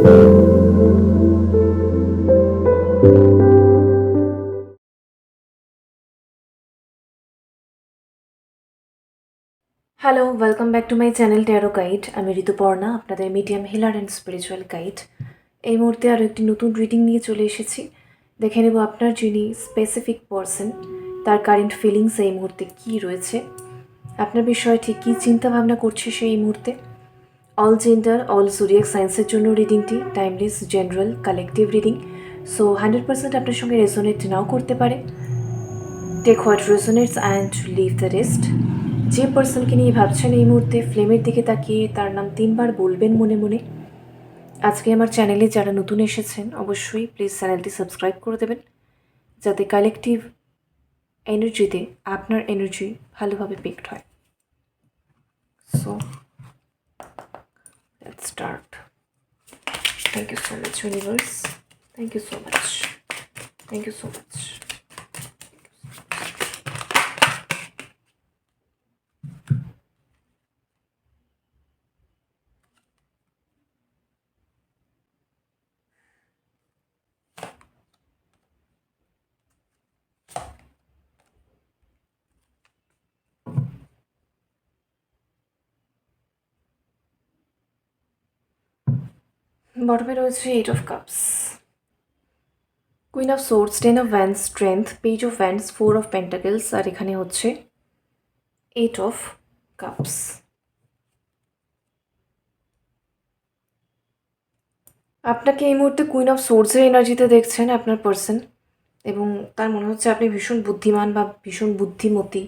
Hello, welcome back to my channel tarot guide. আমি ঋতুপর্ণা, আপনাদের medium healer and spiritual guide. এই মুহূর্তে আরও একটি নতুন রিডিং নিয়ে চলে এসেছি। দেখে নেব আপনার যিনি স্পেসিফিক পারসন, তার কারেন্ট ফিলিংস এই মুহূর্তে কী রয়েছে, আপনার বিষয়ে ঠিক কী চিন্তাভাবনা করছে সেই মুহূর্তে। অল জেন্ডার, অল জোডিয়াক সায়েন্সের জন্য রিডিংটি timeless, general, collective reading. So 100% আপনার সঙ্গে রেজোনেট নাও করতে পারে। Take what resonates and leave the rest. যে পার্সনকে নিয়ে ভাবছেন এই মুহূর্তে, ফ্লেমের দিকে তাকিয়ে তার নাম 3 বার বলবেন মনে মনে। আজকে আমার চ্যানেলে যারা নতুন এসেছেন অবশ্যই প্লিজ চ্যানেলটি সাবস্ক্রাইব করে দেবেন, যাতে কালেকটিভ এনার্জিতে আপনার এনার্জি ভালোভাবে পিকড হয়। So let's start. Thank you so much universe, thank you so much, thank you so much. বটমে রয়েছে 8 of cups, queen of swords, 10 of wands, strength, page of wands, 4 of pentacles, আর এখানে হচ্ছে 8 of cups. আপনাকে এই মুহূর্তে queen of সোর্সের এনার্জিতে দেখছেন আপনার পার্সন, এবং তার মনে হচ্ছে আপনি ভীষণ বুদ্ধিমান বা ভীষণ বুদ্ধিমতী,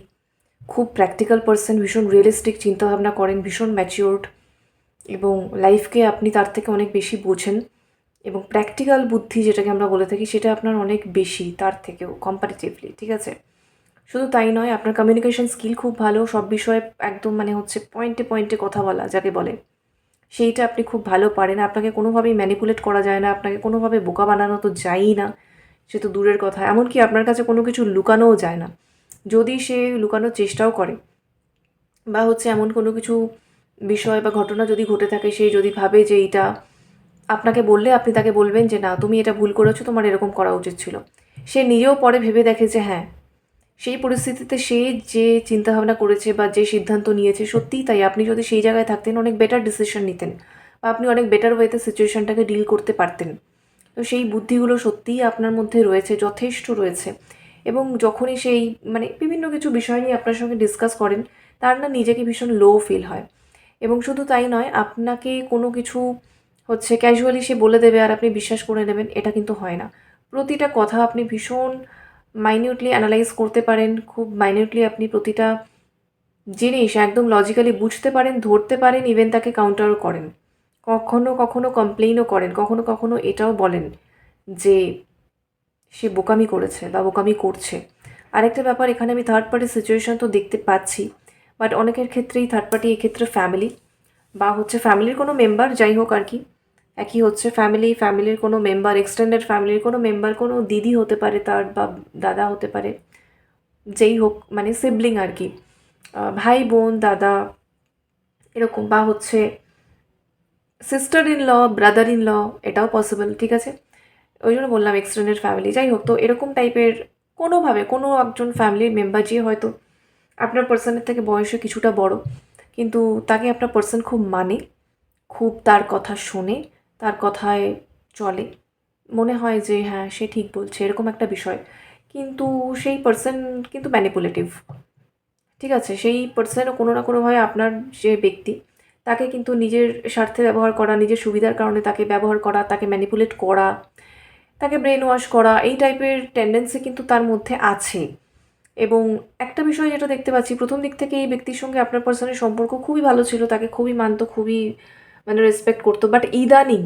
খুব প্র্যাকটিক্যাল পার্সন, ভীষণ রিয়েলিস্টিক চিন্তাভাবনা করেন, ভীষণ ম্যাচিওর্ড, এবং লাইফকে আপনি তার থেকে অনেক বেশি বোঝেন, এবং প্র্যাকটিক্যাল বুদ্ধি যেটাকে আমরা বলে থাকি সেটা আপনার অনেক বেশি তার থেকেও কম্পারেটিভলি। ঠিক আছে, শুধু তাই নয়, আপনার কমিউনিকেশন স্কিল খুব ভালো, সব বিষয়ে একদম মানে হচ্ছে পয়েন্টে পয়েন্টে কথা বলা যাকে বলে, সেইটা আপনি খুব ভালো পারেন। আপনাকে কোনোভাবেই ম্যানিপুলেট করা যায় না, আপনাকে কোনোভাবে বোকা বানানো তো যায়ই না, সে তো দূরের কথা। এমনকি আপনার কাছে কোনো কিছু লুকানোও যায় না। যদি সে লুকানোর চেষ্টাও করে বা হচ্ছে এমন কোনো কিছু বিষয় বা ঘটনা যদি ঘটে থাকে, সে যদি ভাবে যে এইটা আপনাকে বললে আপনি তাকে বলবেন যে না তুমি এটা ভুল করেছো, তোমার এরকম করা উচিত ছিল, সে নিজেও পরে ভেবে দেখে যে হ্যাঁ, সেই পরিস্থিতিতে সে যে চিন্তাভাবনা করেছে বা যে সিদ্ধান্ত নিয়েছে সত্যিই তাই, আপনি যদি সেই জায়গায় থাকতেন অনেক বেটার ডিসিশন নিতেন, বা আপনি অনেক বেটার ওয়েতে সিচুয়েশনটাকে ডিল করতে পারতেন। তো সেই বুদ্ধিগুলো সত্যিই আপনার মধ্যে রয়েছে, যথেষ্ট রয়েছে। এবং যখনই সেই মানে বিভিন্ন কিছু বিষয় নিয়ে আপনার সঙ্গে ডিসকাস করেন, তার না নিজেকে ভীষণ লো ফিল হয়। এবং শুধু তাই নয়, আপনাকে কোনো কিছু হচ্ছে ক্যাজুয়ালি সে বলে দেবে আর আপনি বিশ্বাস করে নেবেন, এটা কিন্তু হয় না। প্রতিটা কথা আপনি ভীষণ মাইনিউটলি অ্যানালাইজ করতে পারেন, খুব মাইনিউটলি আপনি প্রতিটা জিনিস একদম লজিক্যালি বুঝতে পারেন, ধরতে পারেন, ইভেন তাকে কাউন্টারও করেন, কখনো কখনো কমপ্লেইনও করেন, কখনো কখনো এটাও বলেন যে সে বোকামি করেছে বা বোকামি করছে। আরেকটা ব্যাপার, এখানে আমি থার্ড পার্টি সিচুয়েশন তো দেখতে পাচ্ছি, বাট অনেকের ক্ষেত্রেই থার্ড পার্টি এক্ষেত্রে ফ্যামিলি বা হচ্ছে ফ্যামিলির কোনো মেম্বার, যাই হোক আর কি, একই হচ্ছে ফ্যামিলির কোনো মেম্বার, এক্সটেন্ডেড ফ্যামিলির কোনো মেম্বার, কোনো দিদি হতে পারে তার, বা দাদা হতে পারে, যেই হোক মানে সিবলিং আর কি, ভাই বোন দাদা এরকম, বা হচ্ছে sister in law, brother in law, এটাও পসিবল। ঠিক আছে, ওই জন্য বললাম এক্সটেন্ডেড ফ্যামিলি, যাই হোক। তো এরকম টাইপের কোনোভাবে কোনো একজন ফ্যামিলির মেম্বার যে হয়তো আপনার পার্সনের থেকে বয়সে কিছুটা বড়, কিন্তু তাকে আপনার পার্সন খুব মানে, খুব তার কথা শোনে, তার কথায় চলে, মনে হয় যে হ্যাঁ সে ঠিক বলছে, এরকম একটা বিষয়। কিন্তু সেই পার্সন কিন্তু ম্যানিপুলেটিভ। ঠিক আছে, সেই পার্সনও কোনো না কোনোভাবে আপনার যে ব্যক্তি, তাকে কিন্তু নিজের স্বার্থে ব্যবহার করা, নিজের সুবিধার কারণে তাকে ব্যবহার করা, তাকে ম্যানিপুলেট করা, তাকে ব্রেন ওয়াশ করা, এই টাইপের টেন্ডেন্সি কিন্তু তার মধ্যে আছে। এবং একটা বিষয় যেটা দেখতে পাচ্ছি, প্রথম দিক থেকে এই ব্যক্তির সঙ্গে আপনার পার্সনের সম্পর্ক খুবই ভালো ছিল, তাকে খুবই মানত, খুবই মানে রেসপেক্ট করতো, বাট ইদানিং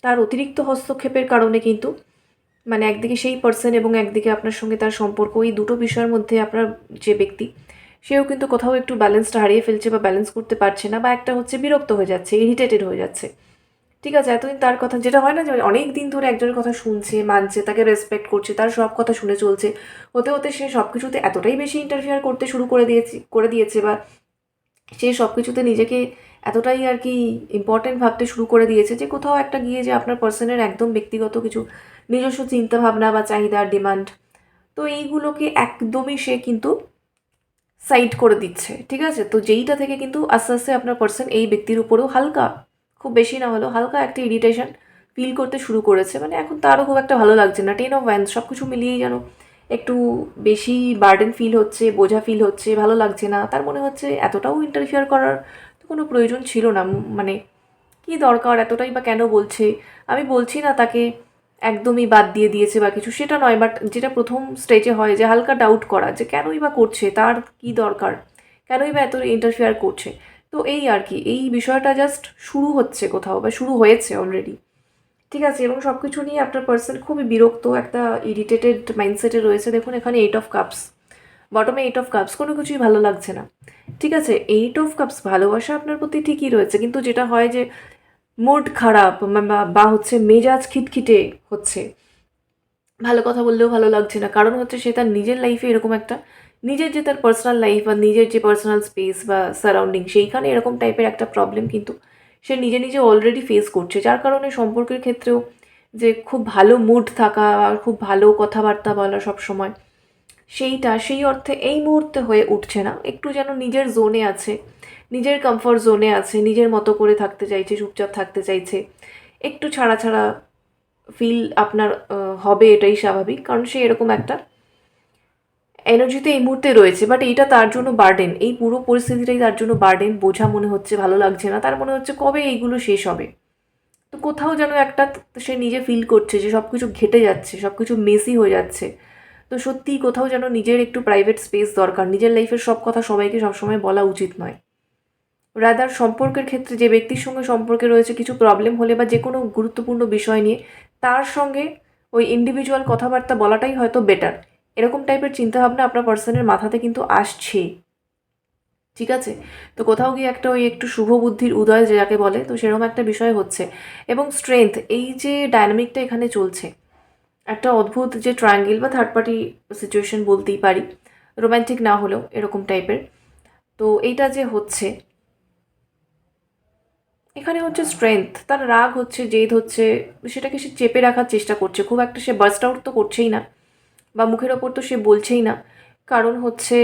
তার অতিরিক্ত হস্তক্ষেপের কারণে কিন্তু মানে একদিকে সেই পার্সন এবং একদিকে আপনার সঙ্গে তার সম্পর্ক, এই দুটো বিষয়ের মধ্যে আপনার যে ব্যক্তি, সেও কিন্তু কোথাও একটু ব্যালেন্সটা হারিয়ে ফেলছে বা ব্যালেন্স করতে পারছে না, বা একটা হচ্ছে বিরক্ত হয়ে যাচ্ছে, ইরিটেটেড হয়ে যাচ্ছে। ঠিক আছে, এতদিন তার কথা যেটা হয় না যে অনেক দিন ধরে একজনের কথা শুনছে, মানছে, তাকে রেসপেক্ট করছে, তার সব কথা শুনে চলছে, হতে হতে সে সব কিছুতে এতটাই বেশি ইন্টারফেয়ার করতে শুরু করে দিয়েছে বা সে সব কিছুতে নিজেকে এতটাই আর কি ইম্পর্টেন্ট ভাবতে শুরু করে দিয়েছে যে কোথাও একটা গিয়ে যে আপনার পার্সনের একদম ব্যক্তিগত কিছু নিজস্ব চিন্তাভাবনা বা চাহিদা ডিমান্ড, তো এইগুলোকে একদমই সে কিন্তু সাইড করে দিচ্ছে। ঠিক আছে, তো যেইটা থেকে কিন্তু আস্তে আস্তে আপনার পার্সন এই ব্যক্তির উপরেও হালকা, খুব বেশি না হলেও হালকা একটা ইরিটেশন ফিল করতে শুরু করেছে। মানে এখন তারও খুব একটা ভালো লাগছে না, 10 of Wands সব কিছু মিলিয়েই যেন একটু বেশি বার্ডেন ফিল হচ্ছে, বোঝা ফিল হচ্ছে, ভালো লাগছে না। তার মনে হচ্ছে এতটাও ইন্টারফিয়ার করার তো কোনো প্রয়োজন ছিল না, মানে কী দরকার, এতটাই বা কেন বলছে। আমি বলছি না তাকে একদমই বাদ দিয়ে দিয়েছে বা কিছু, সেটা নয়, বাট যেটা প্রথম স্টেজে হয় যে হালকা ডাউট করা যে কেনই বা করছে, তার কি দরকার, কেনই বা এত ইন্টারফেয়ার করছে। তো এই আর কি, এই বিষয়টা জাস্ট শুরু হচ্ছে কোথাও, বা শুরু হয়েছে অলরেডি। ঠিক আছে, এবং সব কিছু নিয়ে আপনার পার্সন খুবই বিরক্ত, একটা ইরিটেটেড মাইন্ডসেটে রয়েছে। দেখুন এখানে 8 of Cups, বটমে 8 of Cups, কোনো কিছুই ভালো লাগছে না। ঠিক আছে, 8 of Cups ভালোবাসা আপনার প্রতি ঠিকই রয়েছে, কিন্তু যেটা হয় যে মুড খারাপ বা হচ্ছে মেজাজ খিটখিটে হচ্ছে, ভালো কথা বললেও ভালো লাগছে না। কারণ হচ্ছে সে তার নিজের লাইফে এরকম একটা, নিজের যে তার পার্সোনাল লাইফ বা নিজের যে পার্সোনাল স্পেস বা সারাউন্ডিং, সেইখানে এরকম টাইপের একটা প্রবলেম কিন্তু সে নিজে নিজে অলরেডি ফেস করছে। যার কারণে সম্পর্কের ক্ষেত্রেও যে খুব ভালো মুড থাকা আর খুব ভালো কথাবার্তা বলা সব সময়, সেইটা সেই অর্থে এই মুহূর্তে হয়ে উঠছে না। একটু যেন নিজের জোনে আছে, নিজের কমফর্ট জোনে আছে, নিজের মতো করে থাকতে চাইছে, চুপচাপ থাকতে চাইছে। একটু ছাড়া ছাড়া ফিল আপনার হবে, এটাই স্বাভাবিক, কারণ সে এরকম একটা এনার্জিতে এই মুহূর্তে রয়েছে। বাট এইটা তার জন্য বার্ডেন, এই পুরো পরিস্থিতিটাই তার জন্য বার্ডেন, বোঝা মনে হচ্ছে, ভালো লাগছে না। তার মনে হচ্ছে কবে এইগুলো শেষ হবে। তো কোথাও যেন একটা সে নিজে ফিল করছে যে সব কিছু ঘেটে যাচ্ছে, সব কিছু মেসি হয়ে যাচ্ছে। তো সত্যিই কোথাও যেন নিজের একটু প্রাইভেট স্পেস দরকার, নিজের লাইফের সব কথা সবাইকে সবসময় বলা উচিত নয়। রাদার সম্পর্কের ক্ষেত্রে যে ব্যক্তির সঙ্গে সম্পর্কে রয়েছে, কিছু প্রবলেম হলে বা যে কোনো গুরুত্বপূর্ণ বিষয় নিয়ে তার সঙ্গে ওই ইন্ডিভিজুয়াল কথাবার্তা বলাটাই হয়তো বেটার। এরকম টাইপের চিন্তাভাবনা আপনার পার্সনের মাথাতে কিন্তু আসছে। ঠিক আছে, তো কোথাও গিয়ে একটা ওই একটু শুভ বুদ্ধির উদয় যে যাকে বলে, তো সেরকম একটা বিষয় হচ্ছে। এবং স্ট্রেংথ, এই যে ডায়নামিকটা এখানে চলছে, একটা অদ্ভুত যে ট্রায়াঙ্গেল বা থার্ড পার্টি সিচুয়েশন বলতেই পারি, রোম্যান্টিক না হলেও এরকম টাইপের। তো এইটা যে হচ্ছে, এখানে হচ্ছে স্ট্রেংথ, তার রাগ হচ্ছে, জেদ হচ্ছে, সেটাকে সে চেপে রাখার চেষ্টা করছে। খুব একটা সে বার্স্ট আউট তো করছেই না, বা মুখের ওপর তো সে বলছেই না। কারণ হচ্ছে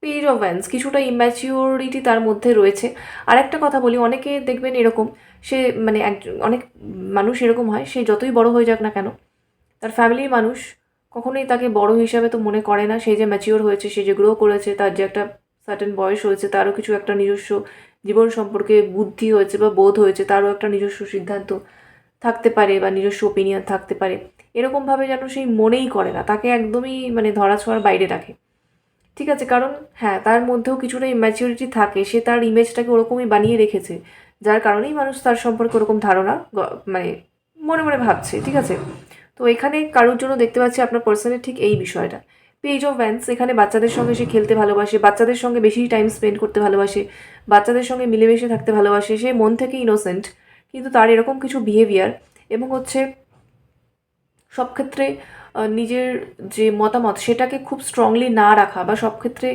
পেজ অফ ভ্যান্স, কিছুটা ইম্যাচিওরিটি তার মধ্যে রয়েছে। আর একটা কথা বলি, অনেকে দেখবেন এরকম, সে মানে অনেক মানুষ এরকম হয়, সে যতই বড় হয়ে যাক না কেন, তার ফ্যামিলির মানুষ কখনোই তাকে বড় হিসাবে তো মনে করে না। সে যে ম্যাচিওর হয়েছে, সে যে গ্রো করেছে, তার যে একটা সার্টেন বয়স হয়েছে, তারও কিছু একটা নিজস্ব জীবন সম্পর্কে বুদ্ধি হয়েছে বা বোধ হয়েছে, তারও একটা নিজস্ব সিদ্ধান্ত থাকতে পারে বা নিজস্ব ওপিনিয়ন থাকতে পারে। এরকমভাবে যেন সেই মনেই করে না, তাকে একদমই মানে ধরাছোঁয়ার বাইরে রাখে। ঠিক আছে, কারণ হ্যাঁ, তার মধ্যেও কিছুটা ইম্যাচিউরিটি থাকে, সে তার ইমেজটাকে ওরকমই বানিয়ে রেখেছে, যার কারণেই মানুষ তার সম্পর্কে ওরকম ধারণা মানে মনে মনে ভাবছে। ঠিক আছে, তো এখানে কারোর জন্য দেখতে পাচ্ছি আপনার পার্সনের ঠিক এই বিষয়টা। পেজ অফ ভ্যান্স, এখানে বাচ্চাদের সঙ্গে সে খেলতে ভালোবাসে, বাচ্চাদের সঙ্গে বেশি টাইম স্পেন্ড করতে ভালোবাসে, বাচ্চাদের সঙ্গে মিলেমিশে থাকতে ভালোবাসে, সে মন থেকে ইনোসেন্ট, কিন্তু তার এরকম কিছু বিহেভিয়ার এবং হচ্ছে সব ক্ষেত্রে নিজের যে মতামত সেটাকে খুব স্ট্রংলি না রাখা, বা সব ক্ষেত্রে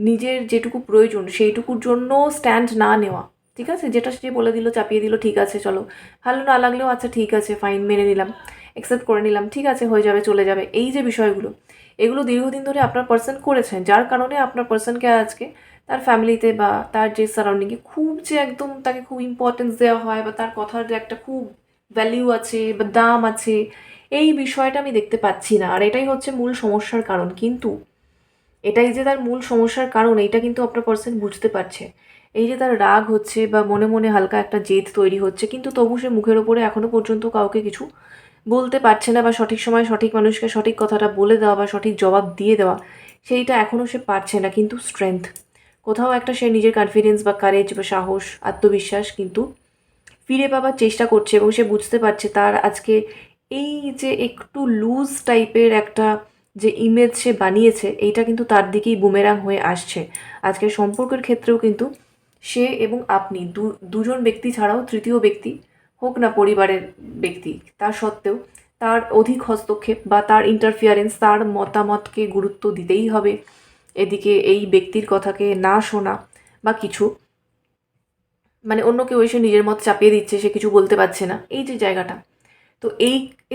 নিজের যেটুকু প্রয়োজন সেইটুকুর জন্য স্ট্যান্ড না নেওয়া। ঠিক আছে, যেটা সে বলে দিল, চাপিয়ে দিল, ঠিক আছে চলো, ভালো না লাগলেও আচ্ছা ঠিক আছে ফাইন, মেনে নিলাম, অ্যাকসেপ্ট করে নিলাম, ঠিক আছে হয়ে যাবে, চলে যাবে, এই যে বিষয়গুলো, এগুলো দীর্ঘদিন ধরে আপনার পার্সন করেছেন, যার কারণে আপনার পার্সনকে আজকে তার ফ্যামিলিতে বা তার যে সারাউন্ডিংয়ে খুব যে একদম তাকে খুব ইম্পর্টেন্স দেওয়া হয়, বা তার কথার যে একটা খুব ভ্যালিউ আছে বা দাম আছে, এই বিষয়টা আমি দেখতে পাচ্ছি না। আর এটাই হচ্ছে মূল সমস্যার কারণ। কিন্তু এটাই যে তার মূল সমস্যার কারণ, এইটা কিন্তু আপনার পার্সন বুঝতে পারছে। এই যে তার রাগ হচ্ছে বা মনে মনে হালকা একটা জেদ তৈরি হচ্ছে, কিন্তু তবু সে মুখের ওপরে এখনো পর্যন্ত কাউকে কিছু বলতে পারছে না, বা সঠিক সময় সঠিক মানুষকে সঠিক কথাটা বলে দেওয়া বা সঠিক জবাব দিয়ে দেওয়া, সেইটা এখনও সে পারছে না। কিন্তু স্ট্রেংথ, কোথাও একটা সে নিজের কনফিডেন্স বা কারেজ বা সাহস, আত্মবিশ্বাস কিন্তু ফিরে পাবার চেষ্টা করছে, এবং সে বুঝতে পারছে তার আজকে এই যে একটু লুজ টাইপের একটা যে ইমেজ সে বানিয়েছে, এইটা কিন্তু তার দিকেই বুমেরাং হয়ে আসছে। আজকের সম্পর্কের ক্ষেত্রেও কিন্তু সে এবং আপনি দুজন ব্যক্তি ছাড়াও তৃতীয় ব্যক্তি হোক না পরিবারের ব্যক্তি, তা সত্ত্বেও তার অধিক হস্তক্ষেপ বা তার ইন্টারফিয়ারেন্স, তার মতামতকে গুরুত্ব দিতেই হবে, এদিকে এই ব্যক্তির কথাকে না শোনা বা কিছু, মানে অন্য কেউ এসে নিজের মত চাপিয়ে দিচ্ছে, সে কিছু বলতে পারছে না, এই যে জায়গাটা। তো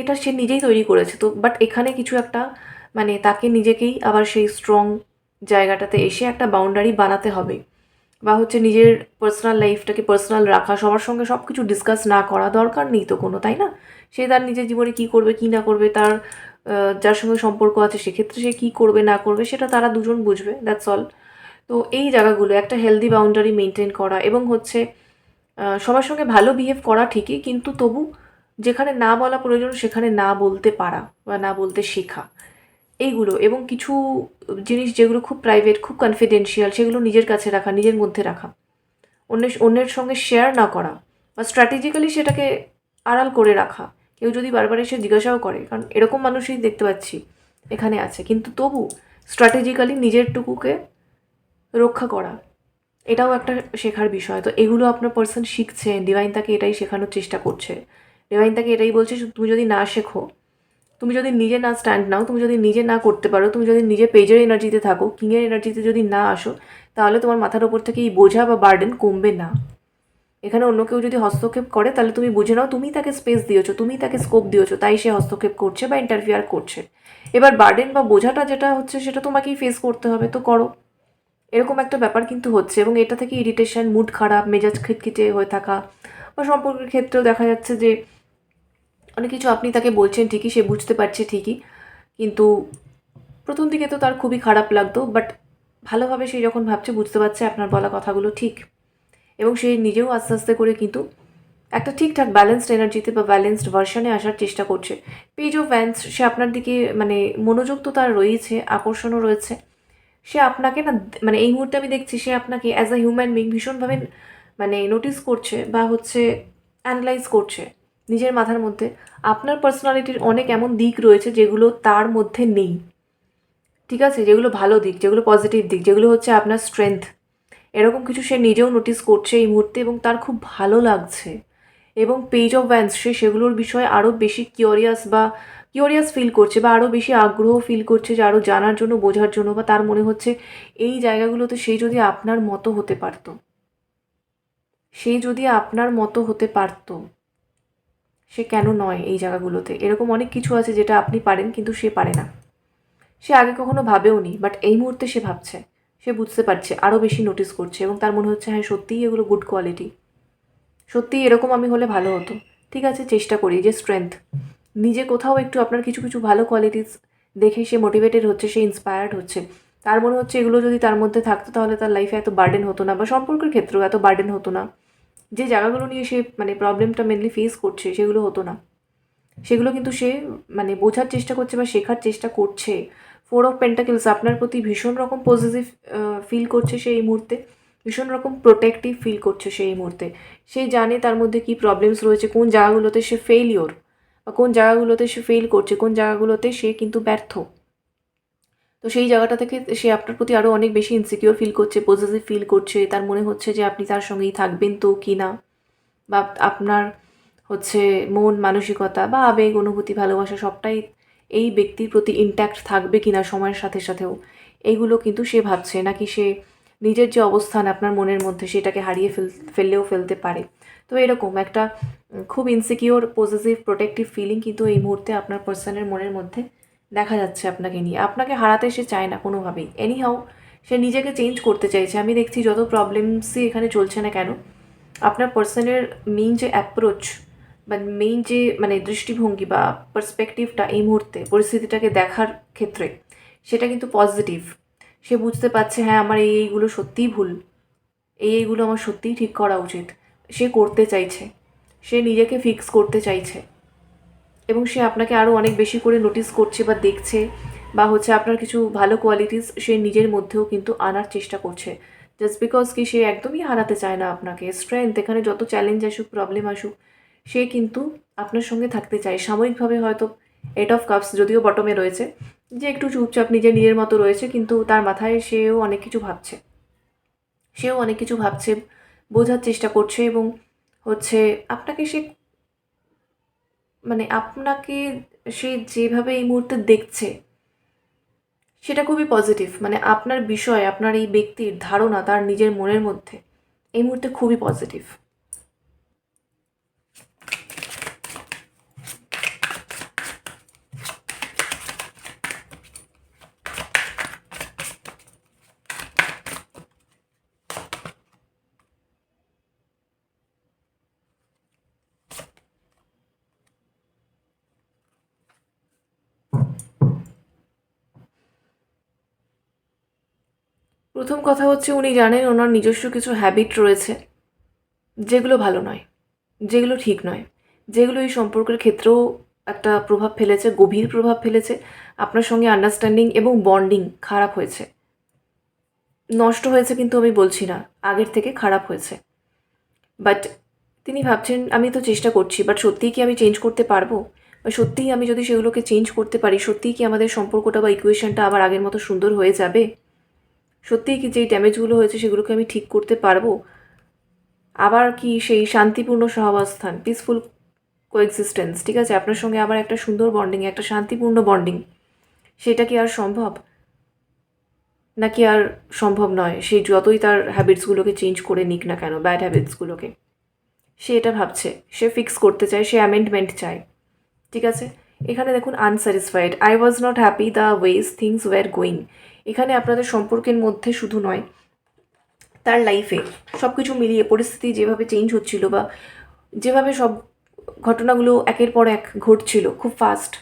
এটা সে নিজেই তৈরি করেছে। তো বাট এখানে কিছু একটা মানে তাকে নিজেকেই আবার সেই স্ট্রং জায়গাটাতে এসে একটা বাউন্ডারি বানাতে হবে, বা হচ্ছে নিজের পার্সোনাল লাইফটাকে পার্সোনাল রাখা, সবার সঙ্গে সব কিছু ডিসকাস না করা, দরকার নেই তো কোনো, তাই না? সে তার নিজের জীবনে কী করবে কী না করবে, তার যার সঙ্গে সম্পর্ক আছে সেক্ষেত্রে সে কী করবে না করবে সেটা তারা দুজন বুঝবে, দ্যাটস অল। তো এই জায়গাগুলো একটা হেলদি বাউন্ডারি মেনটেন করা, এবং হচ্ছে সবার সঙ্গে ভালো বিহেভ করা ঠিকই, কিন্তু তবু যেখানে না বলা প্রয়োজন সেখানে না বলতে পারা বা না বলতে শেখা, এইগুলো। এবং কিছু জিনিস যেগুলো খুব প্রাইভেট, খুব কনফিডেন্সিয়াল, সেগুলো নিজের কাছে রাখা, নিজের মধ্যে রাখা, অন্যের সঙ্গে শেয়ার না করা, বা স্ট্র্যাটেজিক্যালি সেটাকে আড়াল করে রাখা। কেউ যদি বারবার এসে জিজ্ঞাসাও করে, কারণ এরকম মানুষই দেখতে পাচ্ছি এখানে আছে, কিন্তু তবু স্ট্র্যাটেজিক্যালি নিজেরটুকুকে রক্ষা করা, এটাও একটা শেখার বিষয়। তো এগুলো আপনার পার্সন শিখছে, ডিভাইন তাকে এটাই শেখানোর চেষ্টা করছে। ডিভাইন তাকে এটাই বলছে, তুমি যদি না শেখো, তুমি যদি নিজে না স্ট্যান্ড নাও, তুমি যদি নিজে না করতে পারো, তুমি যদি নিজে পেজের এনার্জিতে থাকো, কিংয়ের এনার্জিতে যদি না আসো, তাহলে তোমার মাথার ওপর থেকে এই বোঝা বা বার্ডেন কমবে না। এখানে অন্য কেউ যদি হস্তক্ষেপ করে, তাহলে তুমি বুঝে নাও তুমি তাকে স্পেস দিয়েছো, তুমি তাকে স্কোপ দিয়েছো, তাই সে হস্তক্ষেপ করছে বা ইন্টারফিয়ার করছে। এবার বার্ডেন বা বোঝাটা যেটা হচ্ছে সেটা তোমাকেই ফেস করতে হবে, তো করো। এরকম একটা ব্যাপার কিন্তু হচ্ছে, এবং এটা থেকে ইরিটেশন, মুড খারাপ, মেজাজ খিটখিটে হয়ে থাকা, বা সম্পর্কের ক্ষেত্রেও দেখা যাচ্ছে যে অনেক কিছু আপনি তাকে বলছেন ঠিকই, সে বুঝতে পারছে ঠিকই, কিন্তু প্রথম দিকে তো তার খুবই খারাপ লাগতো, বাট ভালোভাবে সে যখন ভাবছে, বুঝতে পারছে আপনার বলা কথাগুলো ঠিক, এবং সে নিজেও আস্তে আস্তে করে কিন্তু একটা ঠিকঠাক ব্যালেন্সড এনার্জিতে বা ব্যালেন্সড ভার্সনে আসার চেষ্টা করছে। পেজ অফ ভ্যান্স, সে আপনার দিকে মানে মনোযোগ তো তার রয়েছে, আকর্ষণও রয়েছে। সে আপনাকে না মানে এই মুহূর্তে আমি দেখছি সে আপনাকে অ্যাজ আ হিউম্যান বিং ভীষণভাবে মানে নোটিস করছে, বা হচ্ছে অ্যানালাইজ করছে নিজের মাথার মধ্যে। আপনার পার্সোনালিটির অনেক এমন দিক রয়েছে যেগুলো তার মধ্যে নেই, ঠিক আছে? যেগুলো ভালো দিক, যেগুলো পজিটিভ দিক, যেগুলো হচ্ছে আপনার স্ট্রেংথ, এরকম কিছু সে নিজেও নোটিস করছে এই মুহূর্তে, এবং তার খুব ভালো লাগছে। এবং পেজ অফ ভ্যান্স, সে সেগুলোর বিষয়ে আরও বেশি কিউরিয়াস ফিল করছে, বা আরও বেশি আগ্রহ ফিল করছে, যে আরও জানার জন্য, বোঝার জন্য, বা তার মনে হচ্ছে এই জায়গাগুলোতে সে যদি আপনার মতো হতে পারতো, সে যদি আপনার মতো হতে পারতো, সে কেন নয় এই জায়গাগুলোতে? এরকম অনেক কিছু আছে যেটা আপনি পারেন কিন্তু সে পারে না। সে আগে কখনো ভাবেও নি, বাট এই মুহূর্তে সে ভাবছে, সে বুঝতে পারছে, আরও বেশি নোটিস করছে, এবং তার মনে হচ্ছে হ্যাঁ সত্যিই এগুলো গুড কোয়ালিটি, সত্যিই এরকম আমি হলে ভালো হতো। ঠিক আছে, চেষ্টা করি। যে স্ট্রেংথ, নিজে কোথাও একটু আপনার কিছু কিছু ভালো কোয়ালিটিস দেখে সে মোটিভেটেড হচ্ছে, সে ইন্সপায়ার্ড হচ্ছে। তার মনে হচ্ছে এগুলো যদি তার মধ্যে থাকতো তাহলে তার লাইফে এত বার্ডেন হতো না, বা সম্পর্কের ক্ষেত্রেও এত বার্ডেন হতো না। যে জায়গাগুলো নিয়ে সে মানে প্রবলেমটা মেনলি ফেস করছে সেগুলো হতো না। সেগুলো কিন্তু সে মানে বোঝার চেষ্টা করছে বা শেখার চেষ্টা করছে। 4 অফ পেন্টাকেলস, আপনার প্রতি ভীষণ রকম পজিটিভ ফিল করছে সে এই মুহূর্তে, ভীষণ রকম প্রোটেক্টিভ ফিল করছে সে এই মুহূর্তে। সে জানে তার মধ্যে কী প্রবলেমস রয়েছে, কোন জায়গাগুলোতে সে ফেইলিওর, বা কোন জায়গাগুলোতে সে ফেল করছে, কোন জায়গাগুলোতে সে কিন্তু ব্যর্থ। তো সেই জায়গাটা থেকে সে আপনার প্রতি আরও অনেক বেশি ইনসিকিউর ফিল করছে, পজিটিভ ফিল করছে। তার মনে হচ্ছে যে আপনি তার সঙ্গেই থাকবেন তো কি না, বা আপনার হচ্ছে মন মানসিকতা বা আবেগ, অনুভূতি, ভালোবাসা সবটাই এই ব্যক্তির প্রতি ইনট্যাক্ট থাকবে কি না সময়ের সাথে সাথেও, এইগুলো কিন্তু সে ভাবছে। নাকি সে নিজের যে অবস্থান আপনার মনের মধ্যে সেটাকে হারিয়ে ফেললেও ফেলতে পারে। তো এরকম একটা খুব ইনসিকিওর, পজিটিভ, প্রোটেক্টিভ ফিলিং কিন্তু এই মুহূর্তে আপনার পার্সনের মনের মধ্যে দেখা যাচ্ছে আপনাকে নিয়ে। আপনাকে হারাতে সে চায় না কোনোভাবেই। এনিহাউ সে নিজেকে চেঞ্জ করতে চাইছে। আমি দেখছি যত প্রবলেমসই এখানে চলছে না কেন, আপনার পার্সনের মেইন যে অ্যাপ্রোচ বা মেইন যে মানে দৃষ্টিভঙ্গি বা পার্সপেক্টিভটা এই মুহূর্তে পরিস্থিতিটাকে দেখার ক্ষেত্রে, সেটা কিন্তু পজিটিভ। সে বুঝতে পারছে হ্যাঁ আমার এইগুলো সত্যিই ভুল, এইগুলো আমার সত্যিই ঠিক করা উচিত। সে করতে চাইছে, সে নিজেকে ফিক্স করতে চাইছে, এবং সে আপনাকে আরও অনেক বেশি করে নোটিস করছে বা দেখছে, বা হচ্ছে আপনার কিছু ভালো কোয়ালিটিস সে নিজের মধ্যেও কিন্তু আনার চেষ্টা করছে। জাস্ট বিকজ কি সে একদমই হারাতে চায় না আপনাকে। স্ট্রেংথ, এখানে যত চ্যালেঞ্জ আসুক, প্রবলেম আসুক, সে কিন্তু আপনার সঙ্গে থাকতে চায়। সাময়িকভাবে হয়তো 8 অফ কাপস যদিও বটমে রয়েছে, যে একটু চুপচাপ নিজের মতো রয়েছে, কিন্তু তার মাথায় সেও অনেক কিছু ভাবছে, বোঝার চেষ্টা করছে, এবং হচ্ছে আপনাকে সে মানে আপনাকে সে যেভাবে এই মুহূর্তে দেখছে সেটা খুবই পজিটিভ। মানে আপনার বিষয়, আপনার এই ব্যক্তির ধারণা তার নিজের মনের মধ্যে এই মুহূর্তে খুবই পজিটিভ। প্রথম কথা হচ্ছে উনি জানেন ওনার নিজস্ব কিছু হ্যাবিট রয়েছে যেগুলো ভালো নয়, যেগুলো ঠিক নয়, যেগুলো এই সম্পর্কের ক্ষেত্রেও একটা প্রভাব ফেলেছে, গভীর প্রভাব ফেলেছে। আপনার সঙ্গে আন্ডারস্ট্যান্ডিং এবং বন্ডিং খারাপ হয়েছে, নষ্ট হয়েছে কিন্তু আমি বলছি না, আগের থেকে খারাপ হয়েছে। বাট তিনি ভাবছেন আমি তো চেষ্টা করছি, বাট সত্যিই কি আমি চেঞ্জ করতে পারবো, বা সত্যিই আমি যদি সেগুলোকে চেঞ্জ করতে পারি, সত্যিই কি আমাদের সম্পর্কটা বা ইকুয়েশনটা আবার আগের মতো সুন্দর হয়ে যাবে? সত্যিই কি যেই ড্যামেজগুলো হয়েছে সেগুলোকে আমি ঠিক করতে পারবো? আবার কি সেই শান্তিপূর্ণ সহাবস্থান, পিসফুল কোএক্সিস্টেন্স, ঠিক আছে, আপনার সঙ্গে আবার একটা সুন্দর বন্ডিং, একটা শান্তিপূর্ণ বন্ডিং, সেটা কি আর সম্ভব? নাকি আর সম্ভব নয়? সেই যতই তার হ্যাবিটসগুলোকে চেঞ্জ করে নিক না কেন, ব্যাড হ্যাবিটসগুলোকে, সে এটা ভাবছে, সে ফিক্স করতে চায়, সে অ্যামেন্ডমেন্ট চায়, ঠিক আছে। এখানে দেখুন unsatisfied, I was not happy the ways things were going. এখানে আপনাদের সম্পর্কের মধ্যে শুধু নয়, তার লাইফে সব কিছু মিলিয়ে পরিস্থিতি যেভাবে চেঞ্জ হচ্ছিল, বা যেভাবে সব ঘটনাগুলো একের পর এক ঘটছিল খুব ফাস্ট,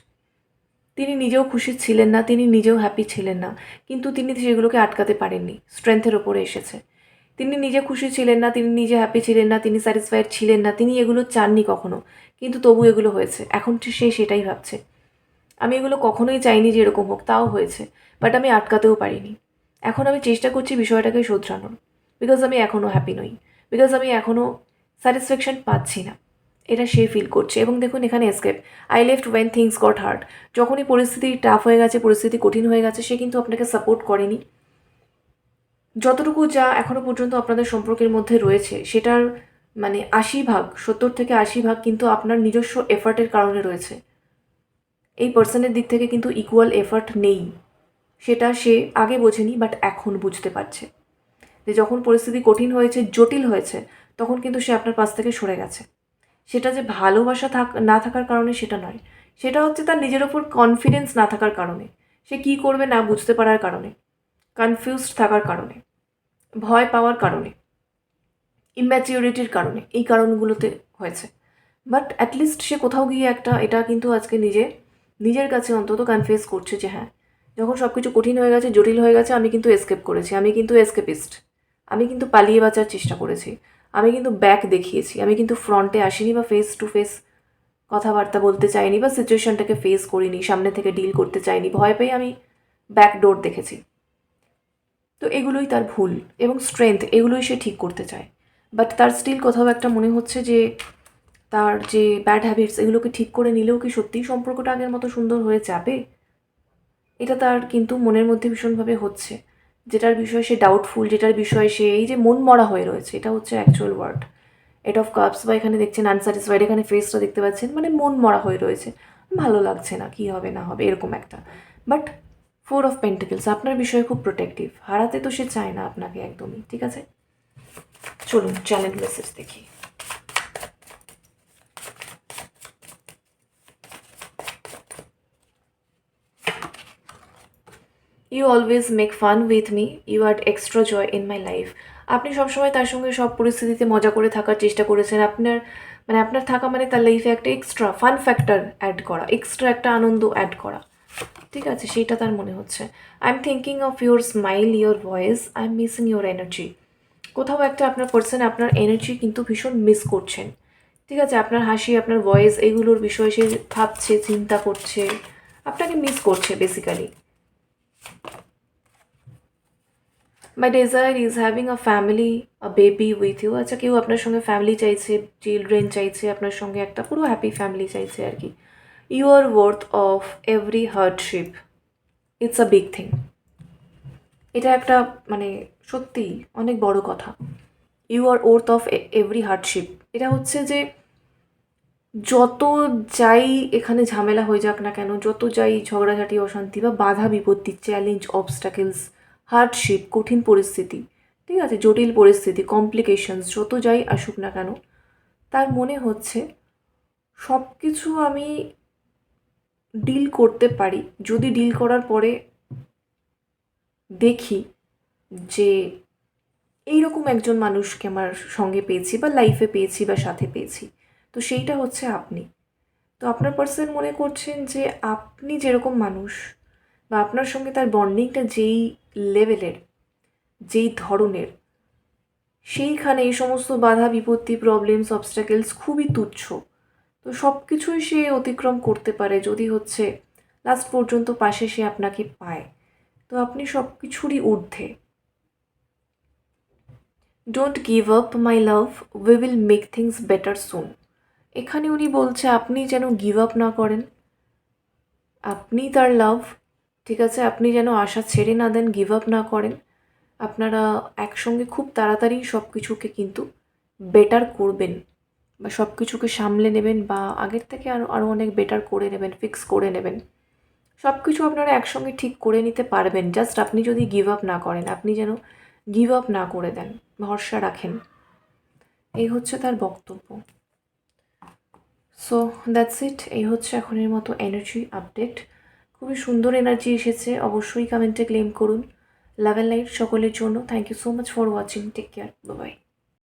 তিনি নিজেও খুশি ছিলেন না, তিনি নিজেও হ্যাপি ছিলেন না, কিন্তু তিনি সেগুলোকে আটকাতে পারেননি, স্ট্রেংথের ওপরে এসেছে। তিনি নিজে খুশি ছিলেন না, তিনি নিজে হ্যাপি ছিলেন না, তিনি স্যাটিসফাইড ছিলেন না, তিনি এগুলো চাননি কখনো, কিন্তু তবু এগুলো হয়েছে। এখন সে সেটাই ভাবছে, আমি এগুলো কখনোই চাইনি যে এরকম হোক, তাও হয়েছে, বাট আমি আটকাতেও পারিনি। এখন আমি চেষ্টা করছি বিষয়টাকে শোধরানোর, বিকজ আমি এখনও হ্যাপি নই, বিকজ আমি এখনও স্যাটিসফ্যাকশন পাচ্ছি না, এটা সে ফিল করছে। এবং দেখুন এখানে escape, I left when things got hard. যখনই পরিস্থিতি টাফ হয়ে গেছে, পরিস্থিতি কঠিন হয়ে গেছে, সে কিন্তু আপনাকে সাপোর্ট করেনি। যতটুকু যা এখনো পর্যন্ত আপনাদের সম্পর্কের মধ্যে রয়েছে, সেটার মানে 80 ভাগ, 70 থেকে 80 ভাগ কিন্তু আপনার নিজস্ব এফার্টের কারণে রয়েছে। এই পার্সনের দিক থেকে কিন্তু ইকুয়াল এফার্ট নেই, সেটা সে আগে বোঝেনি, বাট এখন বুঝতে পারছে যে যখন পরিস্থিতি কঠিন হয়েছে, জটিল হয়েছে, তখন কিন্তু সে আপনার পাশ থেকে সরে গেছে। সেটা যে ভালোবাসা না থাকার কারণে সেটা নয়, সেটা হচ্ছে তার নিজের ওপর কনফিডেন্স না থাকার কারণে, সে কী করবে না বুঝতে পারার কারণে, কনফিউজড থাকার কারণে, ভয় পাওয়ার কারণে, ইম্যাচিউরিটির কারণে, এই কারণগুলোতে হয়েছে। বাট অ্যাটলিস্ট সে কোথাও গিয়ে একটা এটা কিন্তু আজকে নিজের কাছে অন্তত কনফেস করছে যে হ্যাঁ, যখন সব কিছু কঠিন হয়ে গেছে, জটিল হয়ে গেছে, আমি কিন্তু এসকেপ করেছি, আমি কিন্তু এসকেপিস্ট, আমি কিন্তু পালিয়ে বাঁচার চেষ্টা করেছি, আমি কিন্তু ব্যাক দেখিয়েছি, আমি কিন্তু ফ্রন্টে আসিনি বা ফেস টু ফেস কথাবার্তা বলতে চাইনি, বা সিচুয়েশনটাকে ফেস করিনি, সামনে থেকে ডিল করতে চাইনি, ভয় পেয়ে আমি ব্যাক ডোর দেখেছি। তো এগুলোই তার ভুল এবং স্ট্রেংথ, এগুলোই সে ঠিক করতে চায়। বাট তার স্টিল কোথাও একটা মনে হচ্ছে যে তার যে ব্যাড হ্যাবিটস, এগুলোকে ঠিক করে নিলেও কি সত্যিই সম্পর্কটা আগের মতো সুন্দর হয়ে যাবে, এটা তার কিন্তু মনের মধ্যে ভীষণভাবে হচ্ছে। যেটার বিষয়ে সে ডাউটফুল, যেটার বিষয়ে সে এই যে মন মরা হয়ে রয়েছে, এটা হচ্ছে actual word. Eight of cups, বা এখানে দেখছেন আনস্যাটিসফাইড, এখানে ফেসটা দেখতে পাচ্ছেন, মানে মন মরা হয়ে রয়েছে, ভালো লাগছে না, কী হবে না হবে এরকম একটা। বাট 4 অফ পেন্টিকলস আপনার বিষয়ে খুব প্রোটেক্টিভ, হারাতে তো সে চায় না আপনাকে একদমই, ঠিক আছে। চলুন চ্যানেল মেসেজ দেখি। You always make fun with me, you are extra joy in my life. আপনি সবসময় তার সঙ্গে সব পরিস্থিতিতে মজা করে থাকার চেষ্টা করেছেন। আপনার থাকা মানে তার লাইফে একটা এক্সট্রা ফান ফ্যাক্টর অ্যাড করা, এক্সট্রা একটা আনন্দ অ্যাড করা, ঠিক আছে, সেইটা তার মনে হচ্ছে। I am thinking of your smile, your voice, I am missing your energy. কোথাও একটা আপনার পার্সন আপনার এনার্জি কিন্তু ভীষণ মিস করছেন, ঠিক আছে, আপনার হাসি, আপনার ভয়েস, এইগুলোর বিষয়ে সে ভাবছে, চিন্তা করছে, আপনাকে মিস করছে basically. My desire is having a family, a baby with you. আচ্ছা, কেউ আপনার সঙ্গে ফ্যামিলি চাইছে, চিলড্রেন চাইছে, আপনার সঙ্গে একটা পুরো হ্যাপি ফ্যামিলি চাইছে আর কি। You are worth of every hardship, it's a big thing. এটা একটা মানে সত্যি অনেক বড় কথা। You are worth of every hardship, এটা হচ্ছে যে যত যাই এখানে ঝামেলা হয়ে যাক না কেন, যত যাই ঝগড়াঝাটি, অশান্তি বা বাধা বিপত্তি, চ্যালেঞ্জ, অবস্টাকেলস, হার্ডশিপ, কঠিন পরিস্থিতি, ঠিক ঠিক আছে, জটিল পরিস্থিতি, কমপ্লিকেশনস যত যাই আসুক না কেন, তার মনে হচ্ছে সব কিছু আমি ডিল করতে পারি যদি ডিল করার পরে দেখি যে এইরকম একজন মানুষকে আমার সঙ্গে পেয়েছি বা লাইফে পেয়েছি বা সাথে পেয়েছি, তো সেইটা হচ্ছে আপনি। তো আপনার পার্সন মনে করছেন যে আপনি যেরকম মানুষ বা আপনার সঙ্গে তার বন্ডিংটা যেই লেভেলের, যেই ধরনের, সেইখানে এই সমস্ত বাধা বিপত্তি, প্রবলেমস, অবস্টাকেলস খুবই তুচ্ছ। তো সব কিছুই সে অতিক্রম করতে পারে যদি হচ্ছে লাস্ট পর্যন্ত পাশে সে আপনাকে পায়। তো আপনি সব কিছুরই ঊর্ধ্বে। Don't give up my love, we will make things better soon. এখানে উনি বলছে আপনি যেন গিভ আপ না করেন, আপনি তার লাভ, ঠিক আছে, আপনি যেন আশা ছেড়ে না দেন, গিভ আপ না করেন। আপনারা একসঙ্গে খুব তাড়াতাড়ি সব কিছুকে কিন্তু বেটার করবেন বা সব কিছুকে সামলে নেবেন বা আগের থেকে আরও আরও অনেক বেটার করে নেবেন, ফিক্স করে নেবেন। সব কিছু আপনারা একসঙ্গে ঠিক করে নিতে পারবেন, জাস্ট আপনি যদি গিভ আপ না করেন, আপনি যেন গিভ আপ না করে দেন, ভরসা রাখেন। এই হচ্ছে তার বক্তব্য। সো দ্যাটস ইট, এই হচ্ছে এখনের মতো এনার্জি আপডেট। খুবই সুন্দর এনার্জি এসেছে, অবশ্যই কমেন্টে ক্লেম করুন। লাভ অ্যান্ড লাইট সকলের জন্য। Thank you so much for watching, take care, bye by.